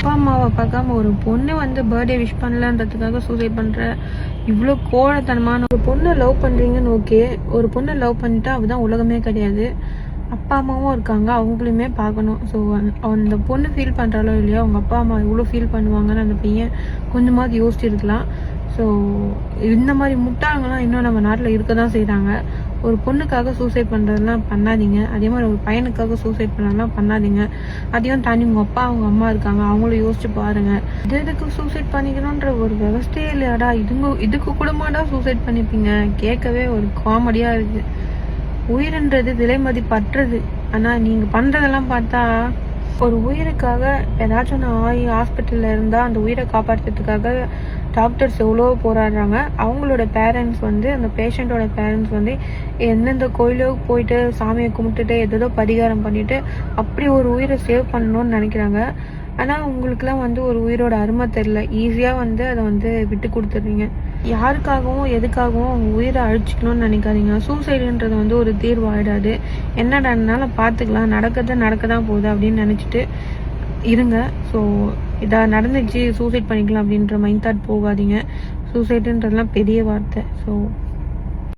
அப்பா அம்மாவை பார்க்காம ஒரு பொண்ணு வந்து பர்த்டே விஷ் பண்ணலன்றதுக்காக சூசைட் பண்ணுற இவ்வளோ கோழத்தனமான ஒரு பொண்ணை லவ் பண்ணுறீங்கன்னு ஓகே. ஒரு பொண்ணை லவ் பண்ணிட்டா அவதான் உலகமே கிடையாது. அப்பா அம்மாவும் இருக்காங்க, அவங்களையுமே பார்க்கணும். ஸோ அந்த பொண்ணு ஃபீல் பண்ணுறாலோ இல்லையோ அவங்க அப்பா அம்மா எவ்வளோ ஃபீல் பண்ணுவாங்கன்னு அந்த பையன் கொஞ்சமாவது யோசிச்சிருக்கலாம். ஸோ இந்த மாதிரி முட்டாளங்கள்லாம் இன்னும் நம்ம நாட்டில் இருக்க தான் செய்கிறாங்க. ஒரு பொண்ணுக்காக சூசைட் பண்ணுறதுலாம் பண்ணாதீங்க. அதே மாதிரி ஒரு பையனுக்காக சூசைட் பண்ணுறதுலாம் பண்ணாதீங்க. அதையும் தாண்டி உங்கள் அப்பா அவங்க அம்மா இருக்காங்க, அவங்களும் யோசிச்சு பாருங்கள். இதுக்கு சூசைட் பண்ணிக்கணுன்ற ஒரு விவஸ்தையே இல்லையாடா, இதுக்கு கூடமாடா சூசைட் பண்ணிப்பீங்க? கேட்கவே ஒரு காமெடியாக இருக்குது. உயிர்ன்றது விலை மதிப்பற்றது. ஆனால் நீங்கள் பண்ணுறதெல்லாம் பார்த்தா ஒரு உயிருக்காக ஏதாச்சும் ஒன்று ஆகி ஹாஸ்பிட்டலில் இருந்தால் அந்த உயிரை காப்பாற்றுறதுக்காக டாக்டர்ஸ் எவ்வளோ போராடுறாங்க. அவங்களோட பேரண்ட்ஸ் வந்து அந்த பேஷண்ட்டோட பேரண்ட்ஸ் வந்து எந்தெந்த கோயிலோ போயிட்டு சாமியை கும்பிட்டுட்டு ஏதோ பரிகாரம் பண்ணிட்டு அப்படி ஒரு உயிரை சேவ் பண்ணணும்னு நினைக்கிறாங்க. ஆனால் உங்களுக்குலாம் வந்து ஒரு உயிரோட அருமை தெரில. ஈஸியாக வந்து அதை வந்து விட்டு கொடுத்துட்றீங்க. யாருக்காகவும் எதுக்காகவும் அவங்க உயிரை அழிச்சிக்கணும்னு நினைக்காதீங்க. சூசைடுன்றது வந்து ஒரு தீர்வு ஆகிடாது. என்னடானாலும் பார்த்துக்கலாம், நடக்க தான் போகுது அப்படின்னு நினச்சிட்டு இருங்க. ஸோ இதாக நடந்துச்சு சூசைட் பண்ணிக்கலாம் அப்படின்ற மைண்ட் தாட் போகாதீங்க. சூசைடுன்றதுலாம் பெரிய வார்த்தை. ஸோ